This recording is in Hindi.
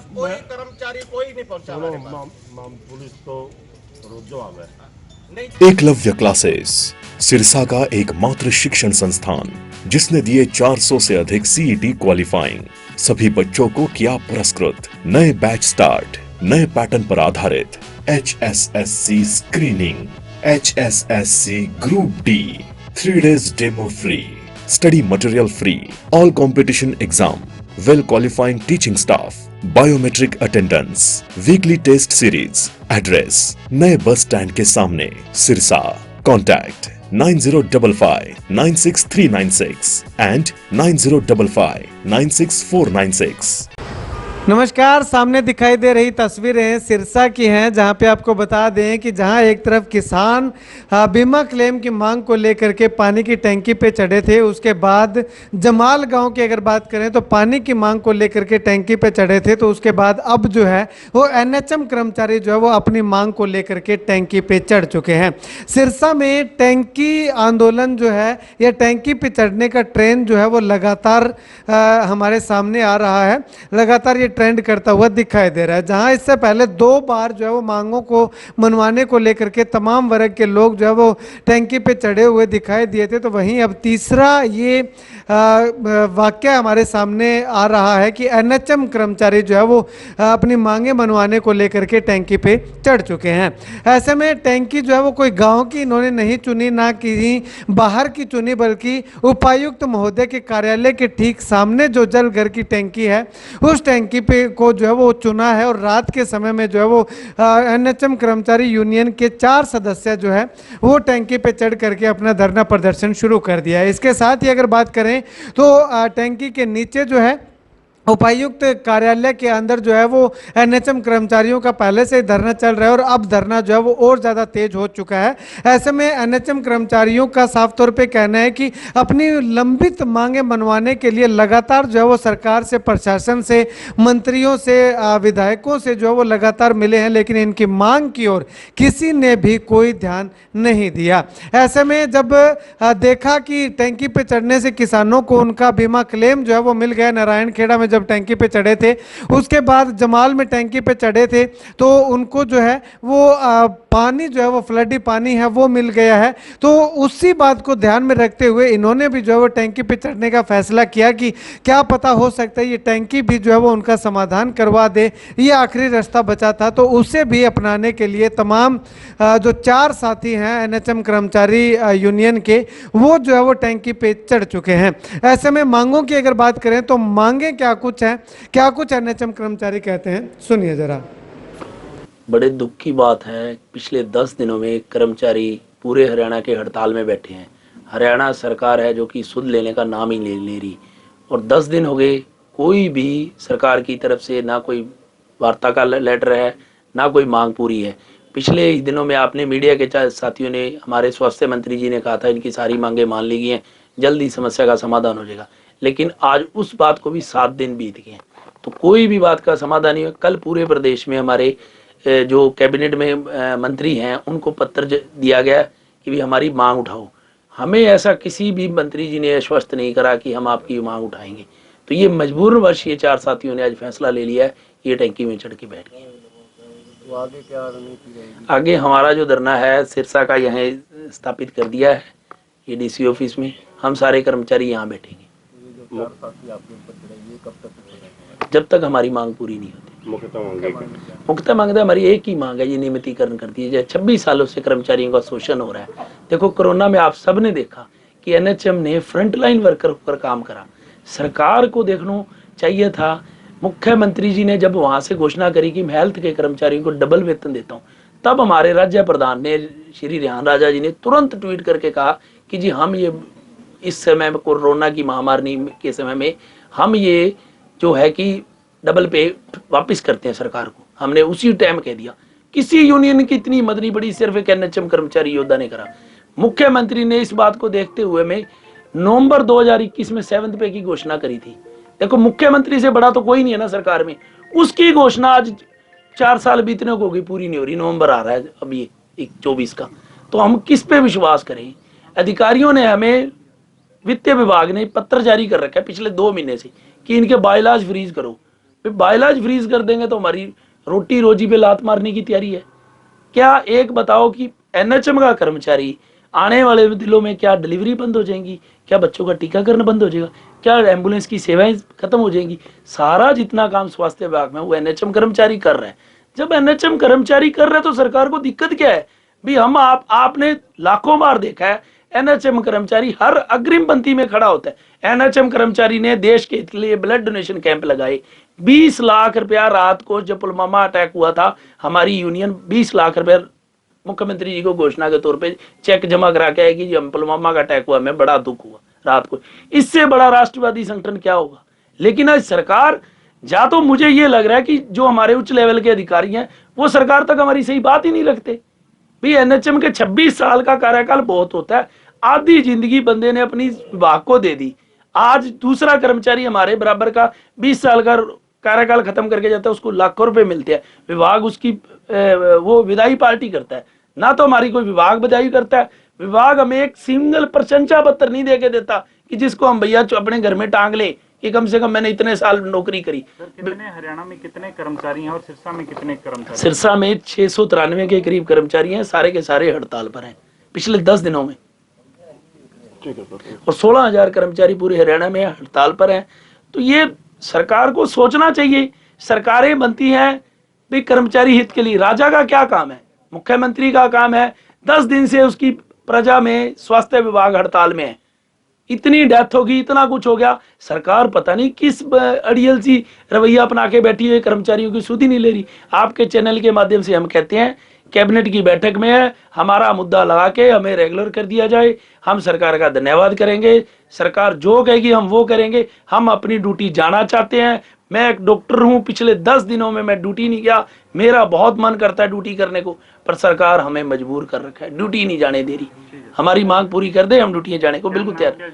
पास कोई कर्मचारी कोई नहीं पहुंचा हमारे पास। पुलिस तो रोजो आवे नहीं एकलव्य क्लासेस सिरसा का एकमात्र शिक्षण संस्थान जिसने दिए 400 से अधिक सीईटी क्वालिफाइंग। सभी बच्चों को किया पुरस्कृत। नए बैच स्टार्ट, नए पैटर्न पर आधारित HSSC screening, HSSC group D, 3 days demo free, study material free, all competition exam, well qualifying teaching staff, biometric attendance, weekly test series. Address नए बस स्टैंड के सामने, सिरसा। Contact 9055 96396 and 9055 96496। नमस्कार, सामने दिखाई दे रही तस्वीरें सिरसा की हैं, जहां पे आपको बता दें कि जहां एक तरफ किसान बीमा क्लेम की मांग को लेकर के पानी की टैंकी पे चढ़े थे, उसके बाद जमाल गांव की अगर बात करें तो पानी की मांग को लेकर के टैंकी पे चढ़े थे, तो उसके बाद अब जो है वो NHM कर्मचारी जो है वो अपनी मांग को लेकर के टैंकी पे चढ़ चुके हैं। सिरसा में टैंकी आंदोलन जो है या टैंकी पे चढ़ने का ट्रेंड जो है वो लगातार हमारे सामने आ रहा है, लगातार ये ट्रेंड करता हुआ दिखाई दे रहा है। जहां इससे पहले 2 बार जो है वो मांगों को मनवाने को लेकर के तमाम वर्ग के लोग जो है वो टैंकी पे चढ़े हुए दिखाई दिए थे, तो वहीं अब तीसरा ये वाकया हमारे सामने आ रहा है कि NHM कर्मचारी जो है वो अपनी मांगे मनवाने को लेकर के टैंकी पे चढ़ चुके हैं। ऐसे में टैंकी जो है वो कोई गांव की इन्होंने नहीं चुनी, ना कहीं बाहर की चुनी, बल्कि उपायुक्त महोदय के कार्यालय के ठीक सामने जो जल घर की टैंकी है उस टैंकी पे को जो है वो चुना है। और रात के समय में जो है वो NHM कर्मचारी यूनियन के 4 सदस्य जो है वो टैंकी पे चढ़ करके अपना धरना प्रदर्शन शुरू कर दिया है। इसके साथ ही अगर बात करें तो टैंकी के नीचे जो है उपायुक्त कार्यालय के अंदर जो है वो NHM कर्मचारियों का पहले से ही धरना चल रहा है और अब धरना जो है वो और ज़्यादा तेज हो चुका है। ऐसे में NHM कर्मचारियों का साफ तौर पे कहना है कि अपनी लंबित मांगे मनवाने के लिए लगातार जो है वो सरकार से, प्रशासन से, मंत्रियों से, विधायकों से जो है वो लगातार मिले हैं, लेकिन इनकी मांग की ओर किसी ने भी कोई ध्यान नहीं दिया। ऐसे में जब देखा कि टैंकी पे चढ़ने से किसानों को उनका बीमा क्लेम जो है वो मिल गया, नारायण खेड़ा में जब टैंकी पे चढ़े थे, उसके बाद जमाल में टैंकी पे चढ़े थे तो उनको जो है वो पानी जो है वो फ्लडी पानी है वो मिल गया है। तो उसी बात को ध्यान में रखते हुए इन्होंने भी जो है वो टैंकी पे चढ़ने का फैसला किया कि क्या पता हो सकता है ये टैंकी भी जो है वो उनका समाधान करवा दे, ये आखिरी रास्ता बचा था। तो उसे भी अपनाने के लिए तमाम जो 4 साथी हैं NHM कर्मचारी यूनियन के, वो जो है वो टैंकी पे चढ़ चुके हैं। ऐसे में मांगों की अगर बात करें तो मांगे क्या कुछ है, क्या कुछ NHM कर्मचारी कहते हैं, सुनिए जरा। बड़े दुख की बात है, पिछले 10 दिनों में कर्मचारी पूरे हरियाणा के हड़ताल में बैठे हैं। हरियाणा सरकार है जो कि सुध लेने का नाम ही नहीं ले रही, और 10 दिन हो गए कोई भी सरकार की तरफ से ना कोई वार्ता का लेटर है, ना कोई मांग पूरी है। पिछले दिनों में आपने मीडिया के साथियों ने, हमारे स्वास्थ्य मंत्री जी ने कहा था इनकी सारी मांगे मान ली गई हैं, जल्दी समस्या का समाधान हो जाएगा, लेकिन आज उस बात को भी 7 दिन बीत गए हैं, तो कोई भी बात का समाधान नहीं हुआ। कल पूरे प्रदेश में हमारे जो कैबिनेट में मंत्री हैं उनको पत्र दिया गया कि भी हमारी मांग उठाओ। हमें ऐसा किसी भी मंत्री जी ने आश्वस्त नहीं करा कि हम आपकी मांग उठाएंगे। तो ये मजबूरवश ये 4 साथियों ने आज फैसला ले लिया है, ये टैंकी में चढ़ के बैठ गए। तो आगे क्या रणनीति रहेगी? आगे हमारा जो धरना है सिरसा का यहाँ स्थापित कर दिया है, ये DC ऑफिस में, हम सारे कर्मचारी यहाँ बैठेंगे। ये जो 4 साथी आपके ऊपर चढ़े, ये कब तक चढ़ेगा? जब तक हमारी मांग पूरी नहीं होती। मुख्यतः मांग हमारी एक ही मांग है, ये नियमितीकरण कर दी जाए। 26 सालों से कर्मचारियों का शोषण हो रहा है। देखो कोरोना में आप सब ने देखा कि NHM ने फ्रंटलाइन वर्कर होकर काम करा। सरकार को देखना चाहिए था, मुख्यमंत्री जी ने जब वहां से घोषणा करी कि मैं हेल्थ के कर्मचारियों को डबल वेतन देता हूँ, तब हमारे राज्य प्रधान ने, श्री रेहान राजा जी ने तुरंत ट्वीट करके कहा कि जी हम ये इस समय में, कोरोना की महामारी के समय में, हम ये जो है कि डबल पे वापस करते हैं सरकार को। हमने उसी टाइम कह दिया। किसी यूनियन की इतनी मदद नहीं पड़ी, सिर्फ एक NHM कर्मचारी योद्धा ने करा। मुख्यमंत्री ने इस बात को देखते हुए में नवंबर 2021 में 7th पे की घोषणा करी थी। देखो मुख्यमंत्री से बड़ा तो कोई नहीं है ना सरकार में, उसकी घोषणा आज 4 साल बीतने को होगी, पूरी नहीं हो रही। नवंबर आ रहा है अब ये 24 का, तो हम किस पे विश्वास करें? अधिकारियों ने, हमें वित्त विभाग ने पत्र जारी कर रखा है पिछले 2 महीने से कि इनके बायलॉज फ्रीज करो। बाइलाज फ्रीज कर देंगे तो हमारी रोटी रोजी पे लात मारने की तैयारी है क्या? एक बताओ कि एनएचएम का कर्मचारी आने वाले दिनों में क्या डिलीवरी बंद हो जाएंगी? क्या बच्चों का टीकाकरण बंद हो जाएगा? क्या एम्बुलेंस की सेवाएं खत्म हो जाएंगी? सारा जितना काम स्वास्थ्य विभाग में वो एनएचएम कर्मचारी कर रहे हैं। जब एनएचएम कर्मचारी कर रहे हैं तो सरकार को दिक्कत क्या है? भी हम आपने लाखों बार देखा है एनएचएम कर्मचारी हर अग्रिम पंक्ति में खड़ा होता है। एनएचएम कर्मचारी ने देश के लिए ब्लड डोनेशन कैंप लगाए। 20 लाख रुपया रात को जब पुलवामा अटैक हुआ था, हमारी यूनियन 20 लाख रुपया मुख्यमंत्री जी को घोषणा के तौर पे चेक जमा करा के आएगी जी हम पुलवामा का अटैक हुआ, हमें बड़ा दुख हुआ रात को। इससे बड़ा राष्ट्रवादी संगठन क्या होगा? लेकिन आज सरकार, या तो मुझे ये लग रहा है कि जो हमारे उच्च लेवल के अधिकारी हैं वो सरकार तक हमारी सही बात ही नहीं रखते। भाई एनएचएम के 26 साल का कार्यकाल बहुत होता है, आधी जिंदगी बंदे ने अपनी विभाग को दे दी। आज दूसरा कर्मचारी हमारे बराबर का 20 साल का कार्यकाल खत्म करके जाता है, उसको लाखों रुपए मिलते हैं, विभाग उसकी वो विदाई पार्टी करता है। ना तो हमारी कोई विभाग बधाई करता है, विभाग हमें एक सिंगल प्रशंसा पत्र नहीं दे के देता कि जिसको हम भैया अपने घर में टांग ले कि कम से कम मैंने इतने साल नौकरी करी। कितने हरियाणा में कितने कर्मचारी हैं और सिरसा में कितने कर्मचारी? सिरसा में 693 के करीब कर्मचारी हैं, सारे के सारे हड़ताल पर हैं पिछले 10 दिनों में, और 16,000 कर्मचारी पूरे हरियाणा में हड़ताल पर हैं। तो ये सरकार को सोचना चाहिए। सरकारें बनती हैं भाई कर्मचारी हित के लिए। राजा का क्या काम है? मुख्यमंत्री का काम है 10 दिन से उसकी प्रजा में स्वास्थ्य विभाग हड़ताल में है, इतनी डेथ होगी, इतना कुछ हो गया, सरकार पता नहीं किस अड़ियल सी रवैया अपना के बैठी है, कर्मचारियों की सुध ही नहीं ले रही। आपके चैनल के माध्यम से हम कहते हैं कैबिनेट की बैठक में है, हमारा मुद्दा लगा के हमें रेगुलर कर दिया जाए, हम सरकार का धन्यवाद करेंगे। सरकार जो कहेगी हम वो करेंगे। हम अपनी ड्यूटी जाना चाहते हैं। मैं एक डॉक्टर हूं, पिछले 10 दिनों में मैं ड्यूटी नहीं गया, मेरा बहुत मन करता है ड्यूटी करने को, पर सरकार हमें मजबूर कर रखा है, ड्यूटी नहीं जाने दे रही। हमारी मांग पूरी कर दे, हम ड्यूटी जाने को बिल्कुल तैयार।